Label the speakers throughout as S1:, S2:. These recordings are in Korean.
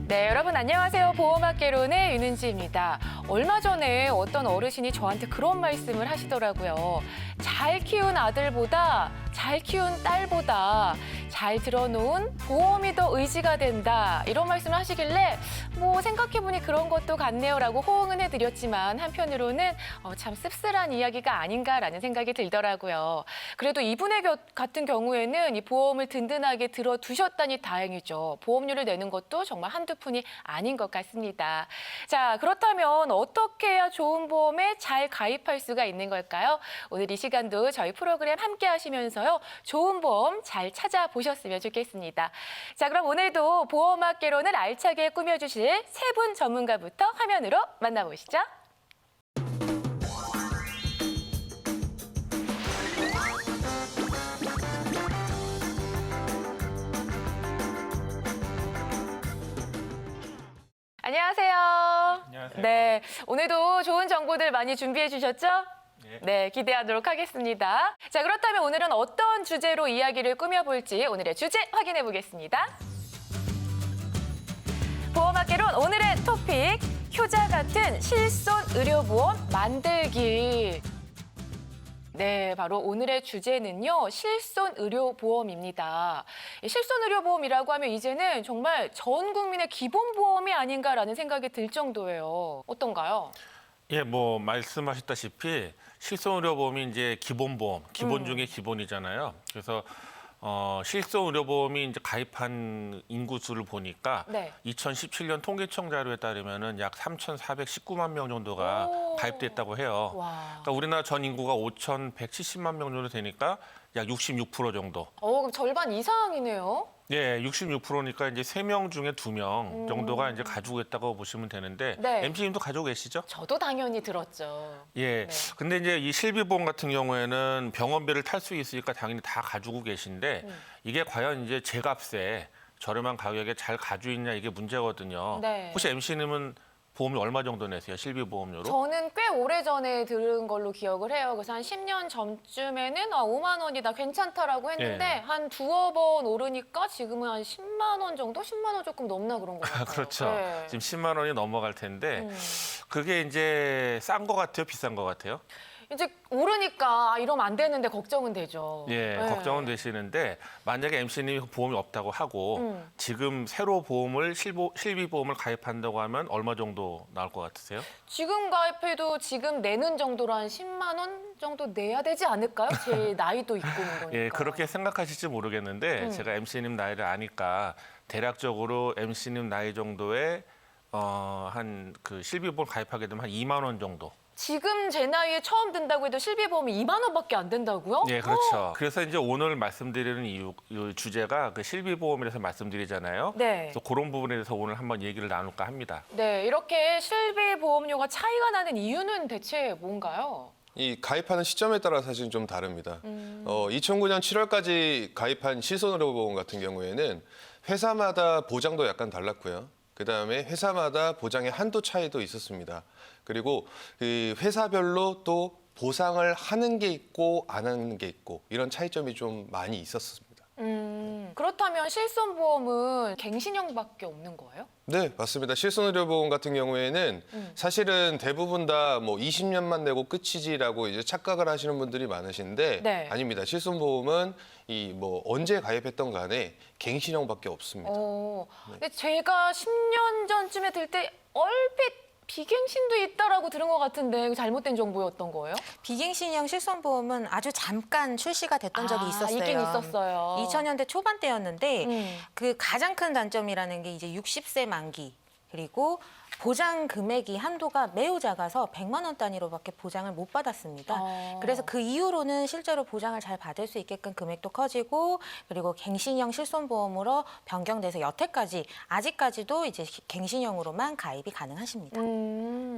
S1: 네, 여러분 안녕하세요. 보험학개론의 윤은지입니다. 얼마 전에 어떤 어르신이 저한테 그런 말씀을 하시더라고요. 잘 키운 아들보다 잘 키운 딸보다 잘 들어놓은 보험이 더 의지가 된다. 이런 말씀을 하시길래 뭐 생각해보니 그런 것도 같네요라고 호응은 해드렸지만 한편으로는 참 씁쓸한 이야기가 아닌가라는 생각이 들더라고요. 그래도 이분의 같은 경우에는 이 보험을 든든하게 들어두셨다니 다행이죠. 보험료를 내는 것도 정말 한두 푼이 아닌 것 같습니다. 자, 그렇다면 어떻게 해야 좋은 보험에 잘 가입할 수가 있는 걸까요? 오늘 이 시간도 저희 프로그램 함께 하시면서요. 좋은 보험 잘 찾아보셨으면 좋겠습니다. 자, 그럼 오늘도 보험학개론을 알차게 꾸며주실 세 분 전문가부터 화면으로 만나보시죠. 안녕하세요.
S2: 안녕하세요.
S1: 네, 오늘도 좋은 정보들 많이 준비해 주셨죠?
S2: 네.
S1: 네, 기대하도록 하겠습니다. 자, 그렇다면 오늘은 어떤 주제로 이야기를 꾸며볼지 오늘의 주제 확인해 보겠습니다. 보험학개론 오늘의 토픽, 효자 같은 실손 의료보험 만들기. 네, 바로 오늘의 주제는요, 실손 의료보험입니다. 실손 의료보험이라고 하면 이제는 정말 전 국민의 기본 보험이 아닌가라는 생각이 들 정도예요. 어떤가요?
S2: 예, 뭐 말씀하셨다시피 실손의료보험이 이제 기본보험, 기본 중에 기본이잖아요. 그래서 실손 의료보험이 이제 가입한 인구 수를 보니까
S1: 네.
S2: 2017년 통계청 자료에 따르면은 약 3,419만 명 정도가 가입됐다고 해요.
S1: 와.
S2: 그러니까 우리나라 전 인구가 5,170만 명 정도 되니까 약 66% 정도.
S1: 그럼 절반 이상이네요.
S2: 예, 66%니까 이제 3명 중에 2명 정도가 이제 가지고 있다고 보시면 되는데
S1: 네.
S2: MC님도 가지고 계시죠?
S1: 저도 당연히 들었죠.
S2: 예.
S1: 네.
S2: 근데 이제 이 실비보험 같은 경우에는 병원비를 탈 수 있으니까 당연히 다 가지고 계신데 이게 과연 이제 제값에 저렴한 가격에 잘 가지고 있냐 이게 문제거든요.
S1: 네.
S2: 혹시 MC님은 보험이 얼마 정도 내세요? 실비보험료로?
S1: 저는 꽤 오래전에 들은 걸로 기억을 해요. 그래서 한 10년 전쯤에는 5만 원이다 괜찮다라고 했는데
S2: 예.
S1: 한 두어 번 오르니까 지금은 한 10만 원 정도? 10만 원 조금 넘나 그런 것 같아요.
S2: 그렇죠.
S1: 네.
S2: 지금 10만 원이 넘어갈 텐데 그게 이제 싼 거 같아요? 비싼 거 같아요?
S1: 이제 오르니까 이러면 안 되는데 걱정은 되죠.
S2: 예,
S1: 네.
S2: 걱정은 되시는데 만약에 MC님이 보험이 없다고 하고 지금 새로 보험을 실비보험을 가입한다고 하면 얼마 정도 나올 것 같으세요?
S1: 지금 가입해도 지금 내는 정도로 한 10만 원 정도 내야 되지 않을까요? 제 나이도 있고 그러니까.
S2: 예, 그렇게 생각하실지 모르겠는데 제가 MC님 나이를 아니까 대략적으로 MC님 나이 정도에 한 그 실비보험 가입하게 되면 한 2만 원 정도.
S1: 지금 제 나이에 처음 든다고 해도 실비보험이 2만 원밖에 안 된다고요?
S2: 예, 그렇죠. 그래서 이제 오늘 말씀드리는 이 주제가 그 실비보험이라서 말씀드리잖아요.
S1: 네.
S2: 그래서 그런 부분에 대해서 오늘 한번 얘기를 나눌까 합니다.
S1: 네, 이렇게 실비보험료가 차이가 나는 이유는 대체 뭔가요?
S3: 이 가입하는 시점에 따라 사실 좀 다릅니다. 2009년 7월까지 가입한 실손의료보험 같은 경우에는 회사마다 보장도 약간 달랐고요. 그다음에 회사마다 보장의 한도 차이도 있었습니다. 그리고 그 회사별로 또 보상을 하는 게 있고 안 하는 게 있고 이런 차이점이 좀 많이 있었습니다.
S1: 그렇다면 실손보험은 갱신형밖에 없는 거예요?
S3: 네, 맞습니다. 실손의료보험 같은 경우에는 사실은 대부분 다 뭐 20년만 내고 끝이지라고 이제 착각을 하시는 분들이 많으신데
S1: 네.
S3: 아닙니다. 실손보험은 이 뭐 언제 가입했던 간에 갱신형밖에 없습니다.
S1: 근데 제가 10년 전쯤에 들 때 얼핏 비갱신도 있다라고 들은 것 같은데 이거 잘못된 정보였던 거예요?
S4: 비갱신형 실손보험은 아주 잠깐 출시가 됐던 적이 있었어요.
S1: 있긴 있었어요.
S4: 2000년대 초반대였는데 그 가장 큰 단점이라는 게 이제 60세 만기 그리고 보장 금액이 한도가 매우 작아서 100만 원 단위로밖에 보장을 못 받았습니다. 그래서 그 이후로는 실제로 보장을 잘 받을 수 있게끔 금액도 커지고 그리고 갱신형 실손보험으로 변경돼서 여태까지 아직까지도 이제 갱신형으로만 가입이 가능하십니다.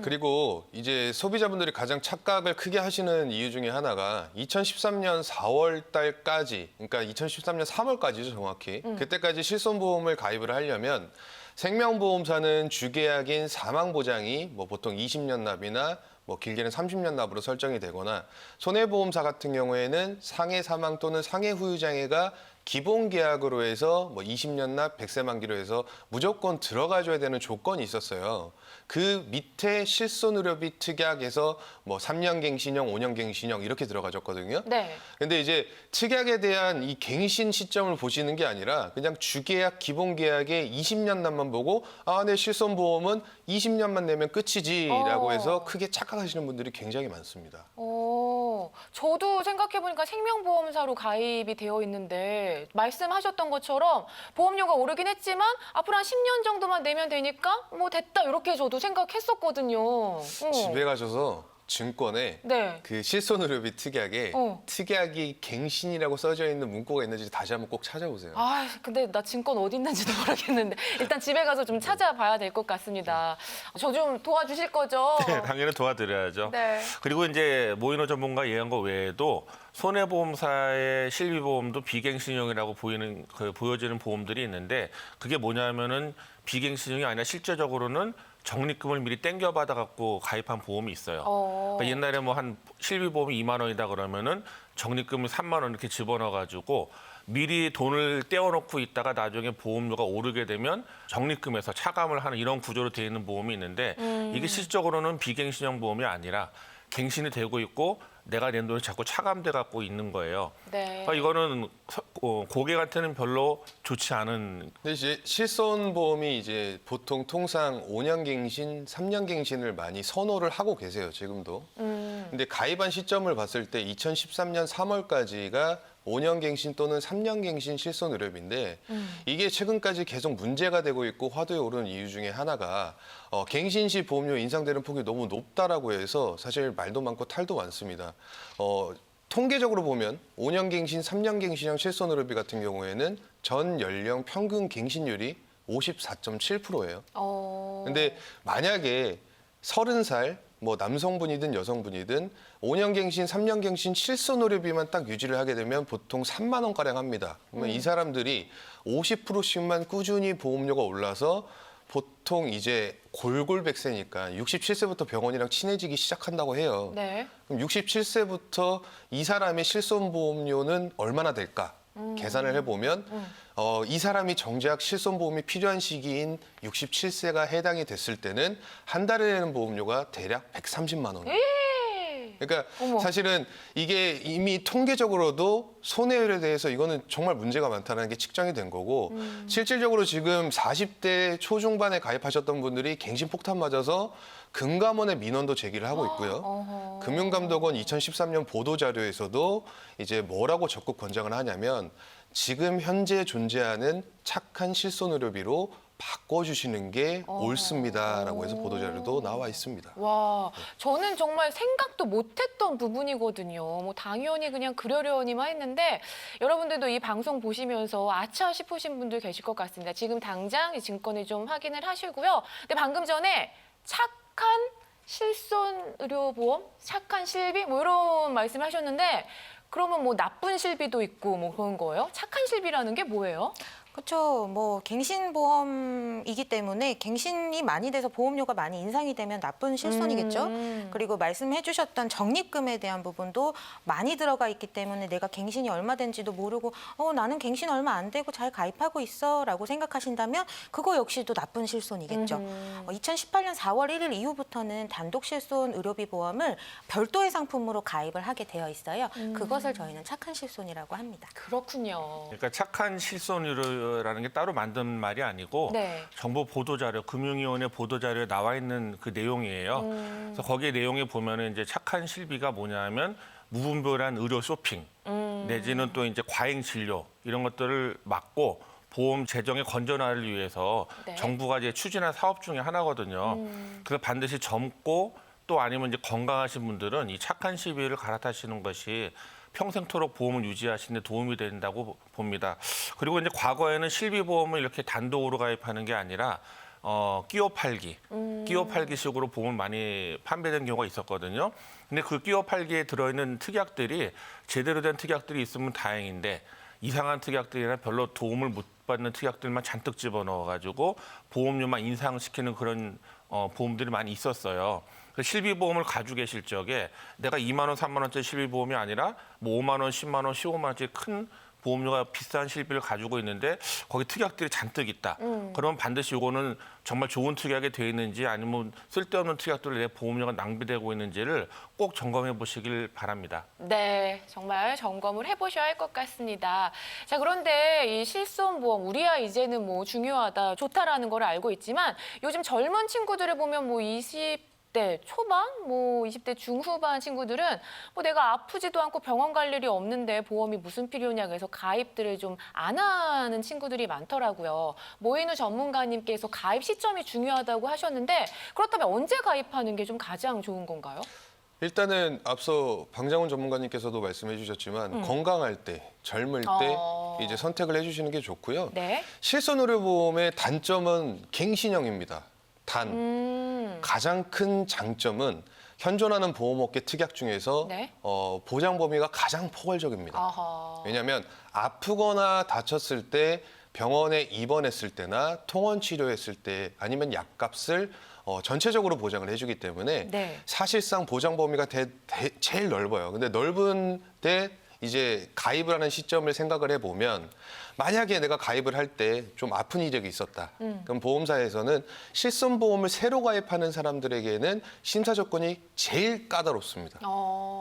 S3: 그리고 이제 소비자분들이 가장 착각을 크게 하시는 이유 중에 하나가 2013년 4월 달까지, 그러니까 2013년 3월까지죠, 정확히. 그때까지 실손보험을 가입을 하려면 생명보험사는 주계약인 사망보장이 뭐 보통 20년 납이나 뭐 길게는 30년 납으로 설정이 되거나 손해보험사 같은 경우에는 상해 사망 또는 상해 후유 장애가 기본 계약으로 해서 뭐 20년 납 100세 만기로 해서 무조건 들어가줘야 되는 조건이 있었어요. 그 밑에 실손의료비 특약에서 뭐 3년 갱신형, 5년 갱신형 이렇게 들어가졌거든요.
S1: 네.
S3: 근데 이제 특약에 대한 이 갱신 시점을 보시는 게 아니라 그냥 주계약, 기본 계약의 20년 납만 보고 아, 내 실손보험은 20년만 내면 끝이지라고 해서 크게 착각하시는 분들이 굉장히 많습니다.
S1: 저도 생각해보니까 생명보험사로 가입이 되어 있는데 말씀하셨던 것처럼 보험료가 오르긴 했지만 앞으로 한 10년 정도만 내면 되니까 뭐 됐다 이렇게 저도 생각했었거든요.
S3: 집에 가셔서 증권에
S1: 네.
S3: 그 실손의료비 특약에 특약이 갱신이라고 써져 있는 문구가 있는지 다시 한번 꼭 찾아보세요.
S1: 아, 근데 나 증권 어디 있는지도 모르겠는데 일단 집에 가서 좀 찾아봐야 될 것 같습니다. 저 좀 도와주실 거죠?
S2: 네, 당연히 도와드려야죠.
S1: 네.
S2: 그리고 이제 모이노 전문가 얘기한 거 외에도 손해보험사의 실비보험도 비갱신형이라고 보여지는 보험들이 있는데 그게 뭐냐면은 비갱신형이 아니라 실제적으로는 적립금을 미리 땡겨받아 갖고 가입한 보험이 있어요. 그러니까 옛날에 뭐 한 실비보험이 2만 원이다 그러면은 적립금을 3만 원 이렇게 집어넣어 가지고 미리 돈을 떼어놓고 있다가 나중에 보험료가 오르게 되면 적립금에서 차감을 하는 이런 구조로 되어 있는 보험이 있는데 이게 실질적으로는 비갱신형 보험이 아니라 갱신이 되고 있고 내가 낸 돈이 자꾸 차감돼 갖고 있는 거예요.
S1: 네.
S2: 그러니까 이거는 고객한테는 별로 좋지 않은.
S3: 근데 이제 실손보험이 이제 보통 통상 5년 갱신, 3년 갱신을 많이 선호를 하고 계세요, 지금도. 근데 가입한 시점을 봤을 때 2013년 3월까지가 5년 갱신 또는 3년 갱신 실손의료비인데 이게 최근까지 계속 문제가 되고 있고 화두에 오르는 이유 중에 하나가 갱신 시 보험료 인상되는 폭이 너무 높다라고 해서 사실 말도 많고 탈도 많습니다. 통계적으로 보면 5년 갱신, 3년 갱신형 실손의료비 같은 경우에는 전 연령 평균 갱신율이 54.7%예요. 근데 만약에 30살 뭐 남성분이든 여성분이든 5년 갱신, 3년 갱신 실손의료비만 딱 유지를 하게 되면 보통 3만 원가량 합니다. 그러면 이 사람들이 50%씩만 꾸준히 보험료가 올라서 보통 이제 골골백세니까 67세부터 병원이랑 친해지기 시작한다고 해요.
S1: 네.
S3: 그럼 67세부터 이 사람의 실손보험료는 얼마나 될까? 계산을 해보면 이 사람이 정작 실손보험이 필요한 시기인 67세가 해당이 됐을 때는 한 달에 내는 보험료가 대략 130만 원. 그러니까 사실은 이게 이미 통계적으로도 손해율에 대해서 이거는 정말 문제가 많다는 게 측정이 된 거고 실질적으로 지금 40대 초중반에 가입하셨던 분들이 갱신 폭탄 맞아서 금감원에 민원도 제기를 하고 있고요. 금융감독원 2013년 보도자료에서도 이제 뭐라고 적극 권장을 하냐면 지금 현재 존재하는 착한 실손의료비로 바꿔주시는 게 옳습니다라고 해서 보도자료도 나와 있습니다.
S1: 와, 저는 정말 생각도 못했던 부분이거든요. 뭐 당연히 그냥 그러려니만 했는데 여러분들도 이 방송 보시면서 아차 싶으신 분들 계실 것 같습니다. 지금 당장 이 증권을 좀 확인을 하시고요. 근데 방금 전에 착한 실손의료보험, 착한 실비 뭐 이런 말씀하셨는데 그러면 뭐 나쁜 실비도 있고 뭐 그런 거예요? 착한 실비라는 게 뭐예요?
S4: 그렇죠. 뭐 갱신보험이기 때문에 갱신이 많이 돼서 보험료가 많이 인상이 되면 나쁜 실손이겠죠. 그리고 말씀해 주셨던 적립금에 대한 부분도 많이 들어가 있기 때문에 내가 갱신이 얼마 된지도 모르고 나는 갱신 얼마 안 되고 잘 가입하고 있어 라고 생각하신다면 그거 역시도 나쁜 실손이겠죠. 2018년 4월 1일 이후부터는 단독 실손 의료비 보험을 별도의 상품으로 가입을 하게 되어 있어요. 그것을 저희는 착한 실손이라고 합니다.
S1: 그렇군요.
S2: 그러니까 착한 실손의료라는 게 따로 만든 말이 아니고
S1: 네.
S2: 정부 보도자료, 금융위원회 보도자료에 나와 있는 그 내용이에요. 그래서 거기에 내용에 보면은 이제 착한 실비가 뭐냐면 무분별한 의료 쇼핑 내지는 또 이제 과잉 진료 이런 것들을 막고 보험 재정의 건전화를 위해서
S1: 네.
S2: 정부가 이제 추진한 사업 중에 하나거든요. 그래서 반드시 젊고 또 아니면 이제 건강하신 분들은 이 착한 실비를 갈아타시는 것이 평생토록 보험을 유지하시는 데 도움이 된다고 봅니다. 그리고 이제 과거에는 실비보험을 이렇게 단독으로 가입하는 게 아니라 끼워 팔기, 끼워 팔기식으로 보험을 많이 판매된 경우가 있었거든요. 근데 그 끼워 팔기에 들어있는 특약들이 제대로 된 특약들이 있으면 다행인데 이상한 특약들이나 별로 도움을 못 받는 특약들만 잔뜩 집어넣어가지고 보험료만 인상시키는 그런 보험들이 많이 있었어요. 실비보험을 가지고 계실 적에 내가 2만 원, 3만 원짜리 실비보험이 아니라 뭐 5만 원, 10만 원, 15만 원짜리 큰 보험료가 비싼 실비를 가지고 있는데 거기 특약들이 잔뜩 있다. 그러면 반드시 이거는 정말 좋은 특약이 돼 있는지 아니면 쓸데없는 특약들을 내 보험료가 낭비되고 있는지를 꼭 점검해 보시길 바랍니다.
S1: 네, 정말 점검을 해보셔야 할 것 같습니다. 자, 그런데 이 실손보험, 우리야 이제는 뭐 중요하다, 좋다라는 걸 알고 있지만 요즘 젊은 친구들을 보면 뭐 20대 초반, 뭐 20대 중후반 친구들은 뭐 내가 아프지도 않고 병원 갈 일이 없는데 보험이 무슨 필요냐 그래서 가입들을 좀 안 하는 친구들이 많더라고요. 모인우 전문가님께서 가입 시점이 중요하다고 하셨는데 그렇다면 언제 가입하는 게 좀 가장 좋은 건가요?
S3: 일단은 앞서 방장훈 전문가님께서도 말씀해 주셨지만 건강할 때, 젊을 때 이제 선택을 해주시는 게 좋고요.
S1: 네.
S3: 실손의료보험의 단점은 갱신형입니다. 단 가장 큰 장점은 현존하는 보험업계 특약 중에서
S1: 네.
S3: 보장 범위가 가장 포괄적입니다.
S1: 아하.
S3: 왜냐하면 아프거나 다쳤을 때 병원에 입원했을 때나 통원 치료했을 때 아니면 약값을 전체적으로 보장을 해주기 때문에
S1: 네.
S3: 사실상 보장 범위가 제일 넓어요. 근데 넓은 데 이제 가입을 하는 시점을 생각을 해보면 만약에 내가 가입을 할 때 좀 아픈 이력이 있었다. 그럼 보험사에서는 실손보험을 새로 가입하는 사람들에게는 심사 조건이 제일 까다롭습니다.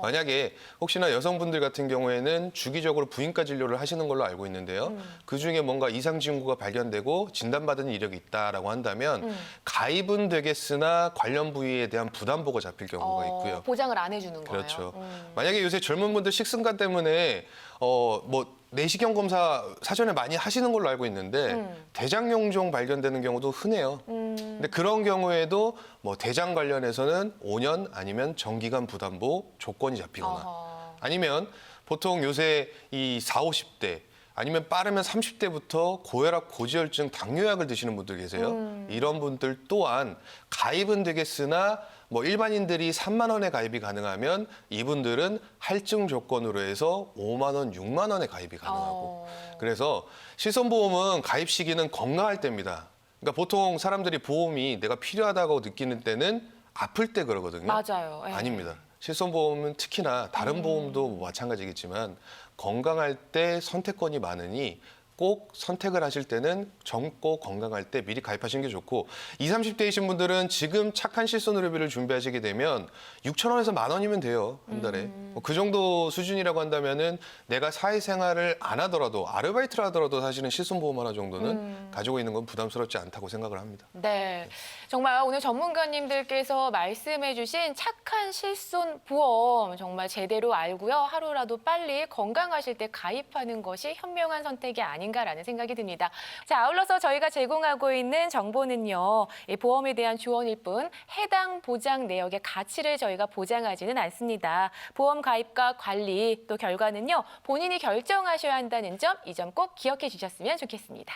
S3: 만약에 혹시나 여성분들 같은 경우에는 주기적으로 부인과 진료를 하시는 걸로 알고 있는데요. 그중에 뭔가 이상 징후가 발견되고 진단받은 이력이 있다라고 한다면 가입은 되겠으나 관련 부위에 대한 부담보가 잡힐 경우가 있고요.
S1: 보장을 안 해주는 거예요.
S3: 그렇죠. 만약에 요새 젊은 분들 식습관 때문에 뭐 내시경 검사 사전에 많이 하시는 걸로 알고 있는데 대장용종 발견되는 경우도 흔해요. 근데 그런 경우에도 뭐 대장 관련해서는 5년 아니면 정기간 부담보 조건이 잡히거나 아니면 보통 요새 이 40, 50대 아니면 빠르면 30대부터 고혈압, 고지혈증, 당뇨약을 드시는 분들 계세요. 이런 분들 또한 가입은 되겠으나 뭐 일반인들이 3만 원에 가입이 가능하면 이분들은 할증 조건으로 해서 5만 원, 6만 원에 가입이 가능하고 그래서 실손보험은 가입 시기는 건강할 때입니다. 그러니까 보통 사람들이 보험이 내가 필요하다고 느끼는 때는 아플 때 그러거든요.
S1: 맞아요. 예.
S3: 아닙니다. 실손보험은 특히나 다른 보험도 마찬가지겠지만 건강할 때 선택권이 많으니 꼭 선택을 하실 때는 젊고 건강할 때 미리 가입하시는 게 좋고 20, 30대이신 분들은 지금 착한 실손의료비를 준비하시게 되면 6천 원에서 1만 원이면 돼요. 한 달에. 뭐그 정도 수준이라고 한다면은 내가 사회생활을 안 하더라도 아르바이트를 하더라도 사실은 실손보험 하나 정도는 가지고 있는 건 부담스럽지 않다고 생각을 합니다.
S1: 네, 정말 오늘 전문가님들께서 말씀해주신 착한 실손 보험 정말 제대로 알고요. 하루라도 빨리 건강하실 때 가입하는 것이 현명한 선택이 아닌가라는 생각이 듭니다. 자, 아울러서 저희가 제공하고 있는 정보는요. 이 보험에 대한 조언일 뿐 해당 보장 내역의 가치를 저희가 보장하지는 않습니다. 보험 가입과 관리 또 결과는요. 본인이 결정하셔야 한다는 점, 이 점 꼭 기억해 주셨으면 좋겠습니다.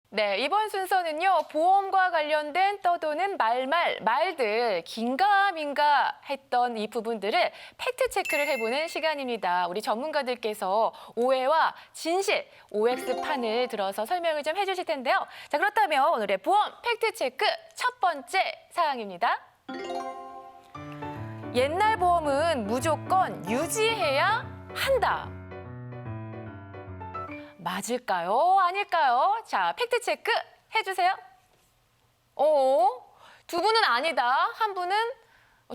S1: 네, 이번 순서는요. 보험과 관련된 떠도는 말들 긴가민가 했던 이 부분들을 팩트체크를 해보는 시간입니다. 우리 전문가들께서 오해와 진실, OX판을 들어서 설명을 좀 해주실 텐데요. 자, 그렇다면 오늘의 보험 팩트체크 첫 번째 사항입니다. 옛날 보험은 무조건 유지해야 한다. 맞을까요? 아닐까요? 자, 팩트체크 해주세요. 두 분은 아니다. 한 분은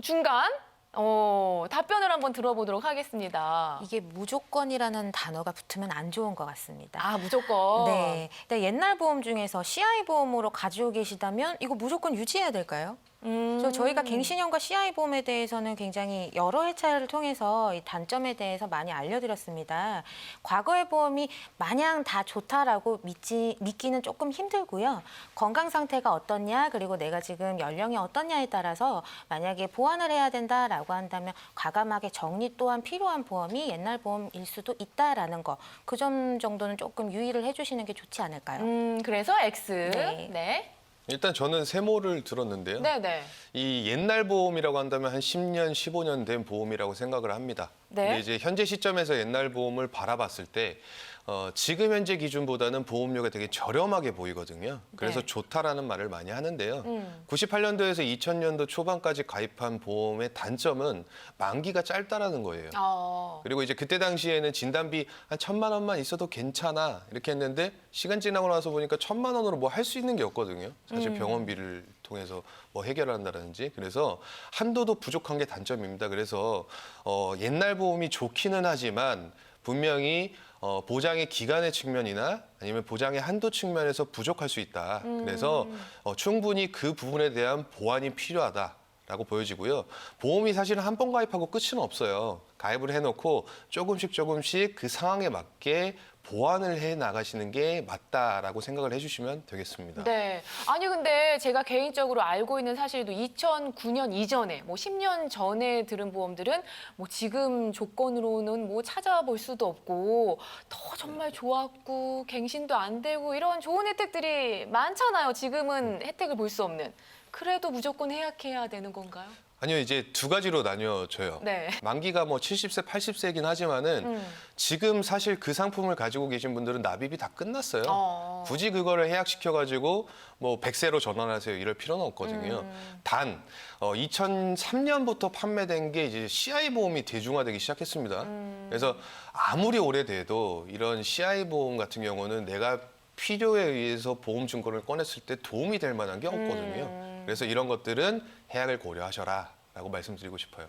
S1: 중간. 답변을 한번 들어보도록 하겠습니다.
S4: 이게 무조건이라는 단어가 붙으면 안 좋은 것 같습니다.
S1: 아, 무조건.
S4: 네. 근데 옛날 보험 중에서 CI 보험으로 가지고 계시다면 이거 무조건 유지해야 될까요? 그래서 저희가 갱신형과 CI 보험에 대해서는 굉장히 여러 회차를 통해서 이 단점에 대해서 많이 알려드렸습니다. 과거의 보험이 마냥 다 좋다라고 믿기는 조금 힘들고요. 건강 상태가 어떻냐 그리고 내가 지금 연령이 어떻냐에 따라서 만약에 보완을 해야 된다라고 한다면 과감하게 정리 또한 필요한 보험이 옛날 보험일 수도 있다라는 거. 그 점 정도는 조금 유의를 해주시는 게 좋지 않을까요?
S1: 그래서 X.
S4: 네.
S1: 네.
S3: 일단 저는 세모를 들었는데요.
S1: 네네.
S3: 이 옛날 보험이라고 한다면 한 10년, 15년 된 보험이라고 생각을 합니다.
S1: 네.
S3: 근데 이제 현재 시점에서 옛날 보험을 바라봤을 때 지금 현재 기준보다는 보험료가 되게 저렴하게 보이거든요. 그래서
S1: 네.
S3: 좋다라는 말을 많이 하는데요. 98년도에서 2000년도 초반까지 가입한 보험의 단점은 만기가 짧다라는 거예요. 그리고 이제 그때 당시에는 진단비 한 1,000만 원만 있어도 괜찮아 이렇게 했는데 시간 지나고 나서 보니까 1,000만 원으로 뭐 할 수 있는 게 없거든요. 사실 병원비를 통해서 뭐 해결한다든지 그래서 한도도 부족한 게 단점입니다. 그래서 옛날 보험이 좋기는 하지만 분명히 보장의 기간의 측면이나 아니면 보장의 한도 측면에서 부족할 수 있다. 그래서 충분히 그 부분에 대한 보완이 필요하다라고 보여지고요. 보험이 사실은 한 번 가입하고 끝은 없어요. 가입을 해놓고 조금씩 그 상황에 맞게 보완을 해 나가시는 게 맞다라고 생각을 해주시면 되겠습니다.
S1: 네. 아니 근데 제가 개인적으로 알고 있는 사실도 2009년 이전에 뭐 10년 전에 들은 보험들은 뭐 지금 조건으로는 뭐 찾아볼 수도 없고 더 정말 좋았고 갱신도 안 되고 이런 좋은 혜택들이 많잖아요. 지금은 혜택을 볼 수 없는. 그래도 무조건 해약해야 되는 건가요?
S3: 아니요, 이제 두 가지로 나뉘어져요.
S1: 네.
S3: 만기가 뭐 70세, 80세이긴 하지만은 지금 사실 그 상품을 가지고 계신 분들은 납입이 다 끝났어요. 굳이 그거를 해약시켜가지고 뭐 100세로 전환하세요 이럴 필요는 없거든요. 단 2003년부터 판매된 게 이제 CI 보험이 대중화되기 시작했습니다. 그래서 아무리 오래돼도 이런 CI 보험 같은 경우는 내가 필요에 의해서 보험 증권을 꺼냈을 때 도움이 될 만한 게 없거든요. 그래서 이런 것들은 해약을 고려하셔라라고 말씀드리고 싶어요.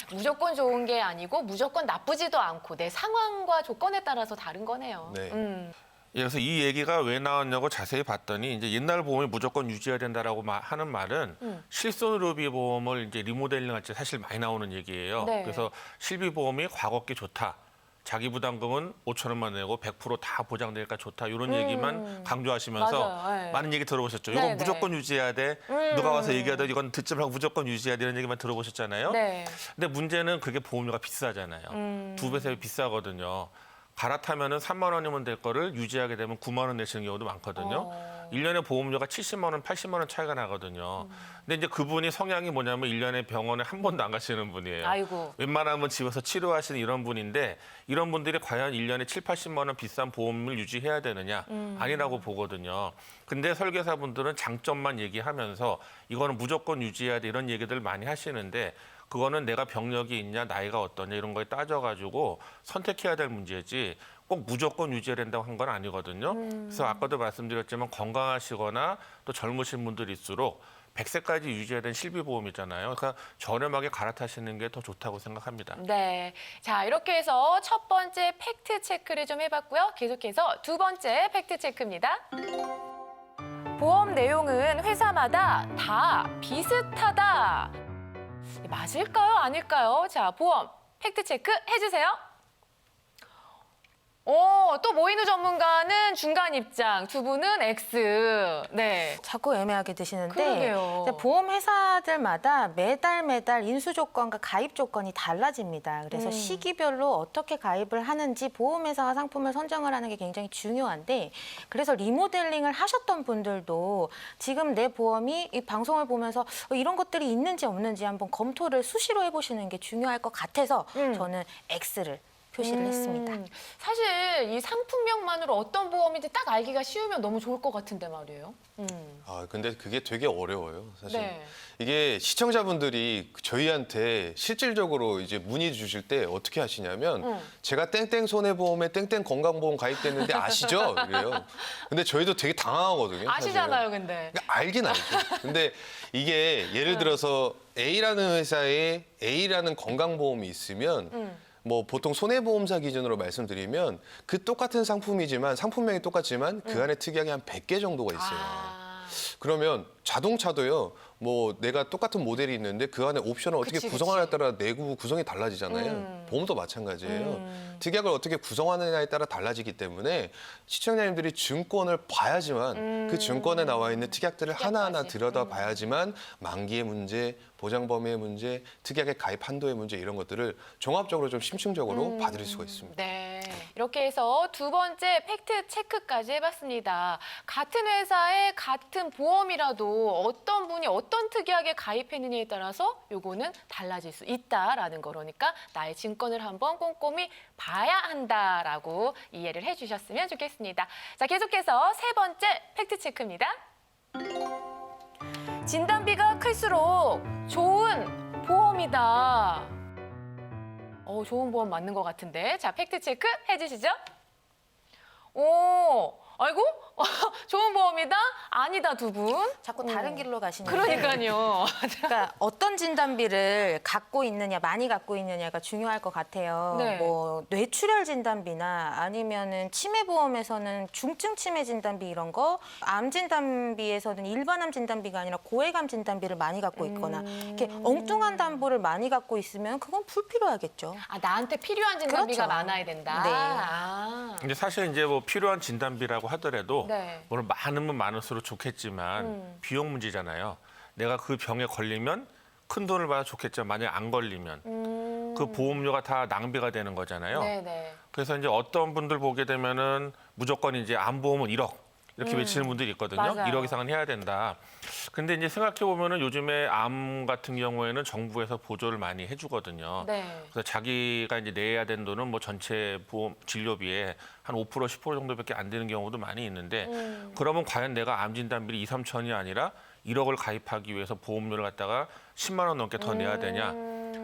S1: 무조건 좋은 게 아니고 무조건 나쁘지도 않고 내 상황과 조건에 따라서 다른 거네요.
S3: 네.
S2: 예, 그래서 이 얘기가 왜 나왔냐고 자세히 봤더니 이제 옛날 보험이 무조건 유지해야 된다라고 하는 말은 실손의료비 보험을 이제 리모델링할 때 사실 많이 나오는 얘기예요.
S1: 네.
S2: 그래서 실비보험이 과거께 좋다. 자기 부담금은 5천 원만 내고 100%다 보장되니까 좋다. 이런 얘기만 강조하시면서
S1: 맞아요. 네.
S2: 많은 얘기 들어보셨죠.
S1: 네,
S2: 이거
S1: 네.
S2: 무조건 유지해야 돼. 누가 와서 얘기하더니 이건 듣지 말고 무조건 유지해야 되는 얘기만 들어보셨잖아요.
S1: 네.
S2: 근데 문제는 그게 보험료가 비싸잖아요. 2배, 3배 비싸거든요. 갈아타면은 3만 원이면 될 거를 유지하게 되면 9만 원 내시는 경우도 많거든요. 1년에 보험료가 70만 원, 80만 원 차이가 나거든요. 근데 이제 그분이 성향이 뭐냐면 1년에 병원에 한 번도 안 가시는 분이에요.
S1: 아이고.
S2: 웬만하면 집에서 치료하시는 이런 분인데 이런 분들이 과연 1년에 7, 80만 원 비싼 보험을 유지해야 되느냐? 아니라고 보거든요. 근데 설계사분들은 장점만 얘기하면서 이거는 무조건 유지해야 돼 이런 얘기들 많이 하시는데 그거는 내가 병력이 있냐, 나이가 어떠냐 이런 거에 따져가지고 선택해야 될 문제지 꼭 무조건 유지해야 된다고 한 건 아니거든요. 그래서 아까도 말씀드렸지만 건강하시거나 또 젊으신 분들일수록 100세까지 유지해야 되는 실비보험이잖아요. 그러니까 저렴하게 갈아타시는 게 더 좋다고 생각합니다.
S1: 네. 자, 이렇게 해서 첫 번째 팩트 체크를 좀 해봤고요. 계속해서 두 번째 팩트 체크입니다. 보험 내용은 회사마다 다 비슷하다. 맞을까요? 아닐까요? 자, 보험 팩트 체크 해주세요. 또 모이누 전문가는 중간 입장, 두 분은 X. 네.
S4: 자꾸 애매하게 드시는데
S1: 그러게요.
S4: 보험 회사들마다 매달 인수 조건과 가입 조건이 달라집니다. 그래서 시기별로 어떻게 가입을 하는지 보험 회사가 상품을 선정을 하는 게 굉장히 중요한데 그래서 리모델링을 하셨던 분들도 지금 내 보험이 이 방송을 보면서 이런 것들이 있는지 없는지 한번 검토를 수시로 해보시는 게 중요할 것 같아서 저는 X를 표시를 했습니다.
S1: 사실 이 상품명만으로 어떤 보험인지 딱 알기가 쉬우면 너무 좋을 것 같은데 말이에요.
S3: 근데 그게 되게 어려워요, 사실.
S1: 네.
S3: 이게 시청자분들이 저희한테 실질적으로 이제 문의 주실 때 어떻게 하시냐면 제가 땡땡 손해보험에 땡땡 건강보험 가입됐는데 아시죠? 이래요. 근데 저희도 되게 당황하거든요.
S1: 아시잖아요,
S3: 사실은.
S1: 근데.
S3: 그러니까 알긴 알죠. 근데 이게 예를 들어서 A라는 회사에 A라는 건강보험이 있으면 뭐 보통 손해보험사 기준으로 말씀드리면 그 똑같은 상품이지만 상품명이 똑같지만 그 안에 특약이 한 100개 정도가 있어요. 그러면 자동차도요. 뭐 내가 똑같은 모델이 있는데 그 안에 옵션을 어떻게
S1: 그치,
S3: 구성하느냐에 따라 내구 구성이 달라지잖아요. 보험도 마찬가지예요. 특약을 어떻게 구성하느냐에 따라 달라지기 때문에 시청자님들이 증권을 봐야지만 그 증권에 나와 있는 특약들을 하나하나 들여다봐야지만 만기의 문제, 보장 범위의 문제, 특약의 가입 한도의 문제 이런 것들을 종합적으로 좀 심층적으로 봐드릴 수가 있습니다.
S1: 네. 이렇게 해서 두 번째 팩트 체크까지 해봤습니다. 같은 회사의 같은 보험이라도 어떤 분이 어떤 특이하게 가입했느냐에 따라서 요거는 달라질 수 있다라는 거니까 나의 증권을 한번 꼼꼼히 봐야 한다라고 이해를 해주셨으면 좋겠습니다. 자, 계속해서 세 번째 팩트 체크입니다. 진단비가 클수록 좋은 보험이다. 좋은 보험 맞는 것 같은데. 자, 팩트 체크 해주시죠. 아이고? 좋은 보험이다? 아니다, 두 분.
S4: 자꾸 다른 길로 가시는데.
S1: 그러니까요.
S4: 그러니까 어떤 진단비를 갖고 있느냐, 많이 갖고 있느냐가 중요할 것 같아요.
S1: 네.
S4: 뭐 뇌출혈 진단비나 아니면은 치매보험에서는 중증 치매 진단비 이런 거, 암 진단비에서는 일반암 진단비가 아니라 고해감 진단비를 많이 갖고 있거나 이렇게 엉뚱한 담보를 많이 갖고 있으면 그건 불필요하겠죠.
S1: 아, 나한테 필요한 진단비가
S4: 그렇죠.
S1: 많아야 된다.
S4: 네.
S1: 아.
S2: 근데 사실 이제 뭐 필요한 진단비라고 하더라도
S1: 네.
S2: 물론 많으면 많을수록 좋겠지만 비용 문제잖아요. 내가 그 병에 걸리면 큰 돈을 받아 좋겠지만 만약에 안 걸리면 그 보험료가 다 낭비가 되는 거잖아요.
S1: 네네.
S2: 그래서 이제 어떤 분들 보게 되면은 무조건 이제 암보험은 1억 이렇게 외치는 분들이 있거든요.
S1: 맞아요.
S2: 1억 이상은 해야 된다. 근데 이제 생각해 보면은 요즘에 암 같은 경우에는 정부에서 보조를 많이 해주거든요.
S1: 네.
S2: 그래서 자기가 이제 내야 되는 돈은 뭐 전체 보험 진료비에 한 5% 10% 정도밖에 안 되는 경우도 많이 있는데 그러면 과연 내가 암 진단비를 2, 3천이 아니라 1억을 가입하기 위해서 보험료를 갖다가 10만 원 넘게 더 내야 되냐?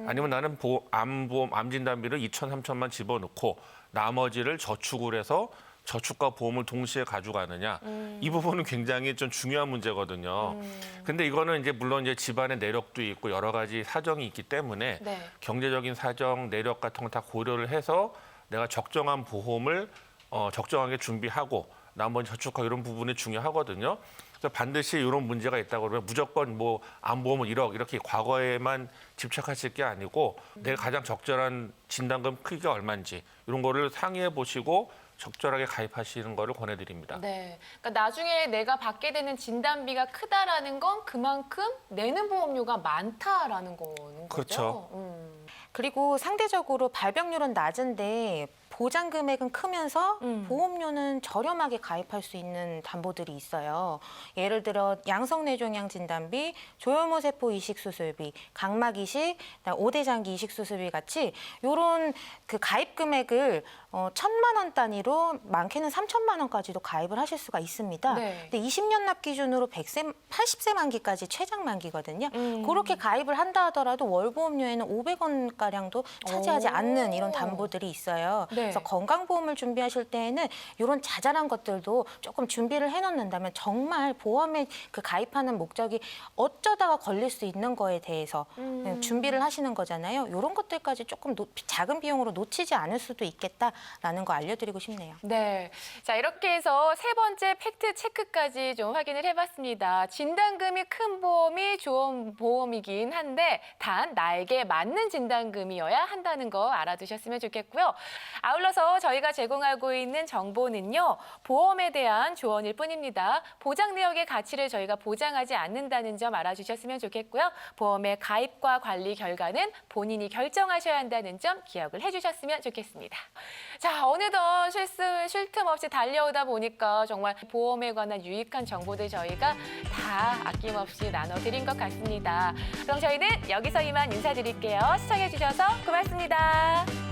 S2: 아니면 나는 암 진단비를 2천, 3천만 집어넣고 나머지를 저축을 해서 저축과 보험을 동시에 가져가느냐 이 부분은 굉장히 좀 중요한 문제거든요. 근데 이거는 이제 물론 이제 집안의 내력도 있고 여러 가지 사정이 있기 때문에
S1: 네.
S2: 경제적인 사정, 내력 같은 거 다 고려를 해서 내가 적정한 보험을 적정하게 준비하고 나머지 저축하고 이런 부분이 중요하거든요. 그래서 반드시 이런 문제가 있다고 그러면 무조건 뭐 암보험은 1억 이렇게 과거에만 집착하실 게 아니고 내가 가장 적절한 진단금 크기가 얼마인지 이런 거를 상의해 보시고 적절하게 가입하시는 거를 권해드립니다.
S1: 네. 그러니까 나중에 내가 받게 되는 진단비가 크다라는 건 그만큼 내는 보험료가 많다라는 거는
S2: 그렇죠.
S1: 거죠.
S4: 그리고 상대적으로 발병률은 낮은데 보장 금액은 크면서 보험료는 저렴하게 가입할 수 있는 담보들이 있어요. 예를 들어 양성뇌종양 진단비, 조혈모세포 이식 수술비, 각막 이식, 5대 장기 이식 수술비 같이 이런 그 가입 금액을 1,000만 원 단위로 많게는 3,000만 원까지도 가입을 하실 수가 있습니다.
S1: 네.
S4: 근데 20년 납 기준으로 80세 만기까지 최장 만기거든요. 그렇게 가입을 한다 하더라도 월 보험료에는 500원 가량도 차지하지
S1: 오.
S4: 않는 이런 담보들이 있어요.
S1: 네.
S4: 그래서 건강보험을 준비하실 때에는 이런 자잘한 것들도 조금 준비를 해놓는다면 정말 보험에 그 가입하는 목적이 어쩌다가 걸릴 수 있는 거에 대해서 준비를 하시는 거잖아요. 이런 것들까지 조금 작은 비용으로 놓치지 않을 수도 있겠다라는 거 알려드리고 싶네요.
S1: 네. 자, 이렇게 해서 세 번째 팩트 체크까지 좀 확인을 해봤습니다. 진단금이 큰 보험이 좋은 보험이긴 한데 단 나에게 맞는 진단금이어야 한다는 거 알아두셨으면 좋겠고요. 아울러서 저희가 제공하고 있는 정보는요. 보험에 대한 조언일 뿐입니다. 보장 내역의 가치를 저희가 보장하지 않는다는 점 알아주셨으면 좋겠고요. 보험의 가입과 관리 결과는 본인이 결정하셔야 한다는 점 기억을 해주셨으면 좋겠습니다. 자, 어느덧 쉴 틈 없이 달려오다 보니까 정말 보험에 관한 유익한 정보들 저희가 다 아낌없이 나눠드린 것 같습니다. 그럼 저희는 여기서 이만 인사드릴게요. 시청해주셔서 고맙습니다.